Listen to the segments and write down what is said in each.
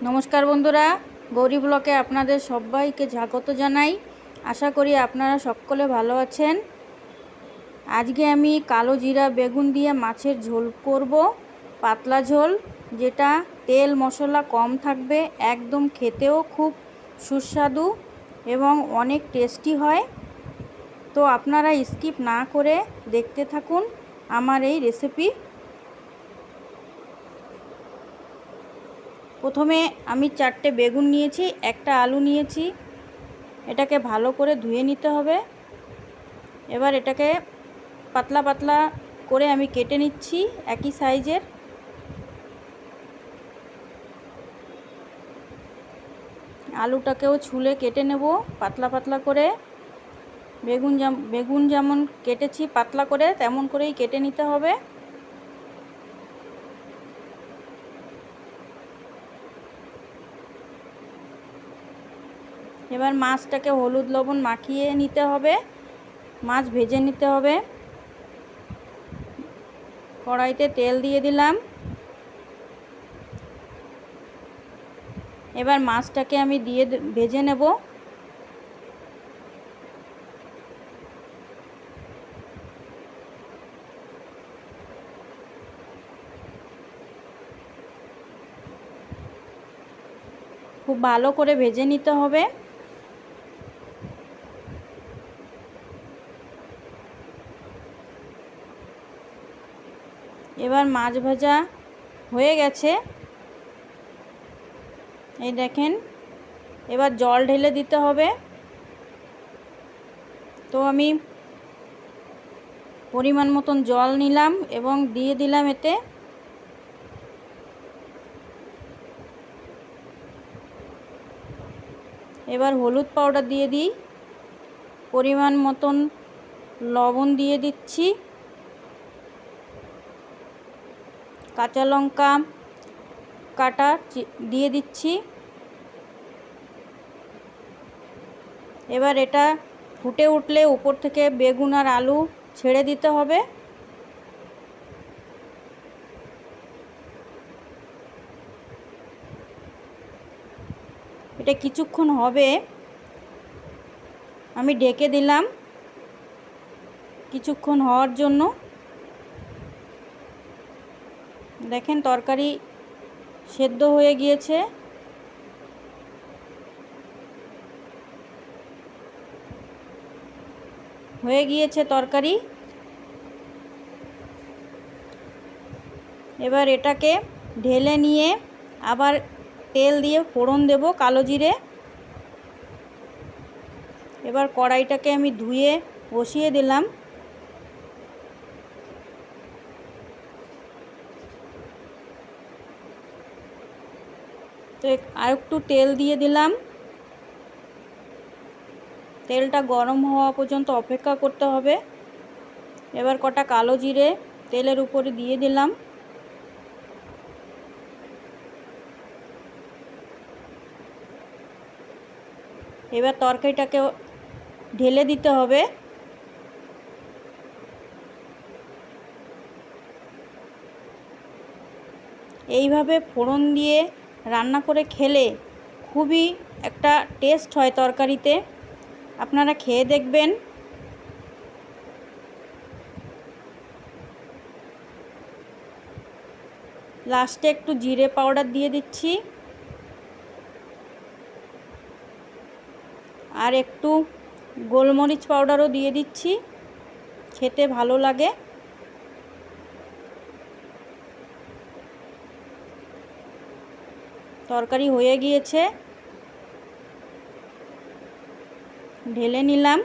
নমস্কার বন্ধুরা, গৌরী ব্লকে আপনাদের সবাইকে স্বাগত জানাই। আশা করি আপনারা সকলে ভালো আছেন। আজকে আমি কালো জিরা বেগুন দিয়ে মাছের ঝোল করব, পাতলা ঝোল, যেটা তেল মশলা কম থাকবে, একদম খেতেও খুব সুস্বাদু এবং অনেক টেস্টি হয়। তো আপনারা স্কিপ না করে দেখতে থাকুন আমার এই রেসিপি। প্রথমে আমি 4টে বেগুন নিয়েছি, একটা আলু নিয়েছি। এটাকে ভালো করে ধুয়ে নিতে হবে। এবার এটাকে পাতলা পাতলা করে আমি কেটে নিচ্ছি একই সাইজের। আলুটাকেও ছুলে কেটে নেব পাতলা পাতলা করে। বেগুন যেমন কেটেছি পাতলা করে, তেমন করেই কেটে নিতে হবে। এবার মাছটাকে হলুদ লবণ মাখিয়ে নিতে হবে, মাছ ভেজে নিতে হবে। কড়াইতে তেল দিয়ে দিলাম। এবার মাছটাকে আমি দিয়ে ভেজে নেব। খুব ভালো করে ভেজে নিতে হবে। এবার মাছ ভাজা হয়ে গেছে, এই দেখেন। এবার জল ঢেলে দিতে হবে। তো আমি পরিমাণ মতন জল নিলাম এবং দিয়ে দিলাম এতে। এবার হলুদ পাউডার দিয়ে দিই, পরিমাণ মতন লবণ দিয়ে দিচ্ছি, কাঁচা লঙ্কা কাটা দিয়ে দিচ্ছি। এবার এটা ফুটে উঠলে উপর থেকে বেগুন আর আলু ছেড়ে দিতে হবে। এটা কিছুক্ষণ হবে, আমি ঢেকে দিলাম কিছুক্ষণ হওয়ার জন্য। দেখেন তরকারি সেদ্ধ হয়ে গিয়েছে। তরকারি। এবার এটাকে ঢেলে নিয়ে আবার তেল দিয়ে ফোড়ন দেব কালো জিরে। এবার কড়াইটাকে আমি ধুয়ে বসিয়ে দিলাম। তো আর একটু তেল দিয়ে দিলাম। তেলটা গরম হওয়া পর্যন্ত অপেক্ষা করতে হবে। এবার কটা কালো জিরে তেলের উপরে দিয়ে দিলাম। এবার তরকারিটাকে ঢেলে দিতে হবে। এইভাবে ফোড়ন দিয়ে রান্না করে খেলে খুবই একটা টেস্ট হয় তরকারিতে। আপনারা খেয়ে দেখবেন। লাস্টে একটু জিরে পাউডার দিয়ে দিচ্ছি আর একটু গোলমরিচ পাউডারও দিয়ে দিচ্ছি, খেতে ভালো লাগে। তরকারি হয়ে গিয়েছে, ঢেলে নিলাম।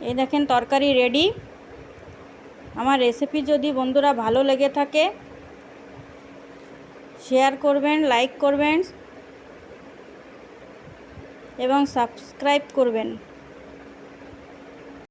এই দেখেন তরকারি রেডি। আমার রেসিপি যদি বন্ধুরা ভালো লেগে থাকে শেয়ার করবেন, লাইক করবেন এবং সাবস্ক্রাইব করবেন।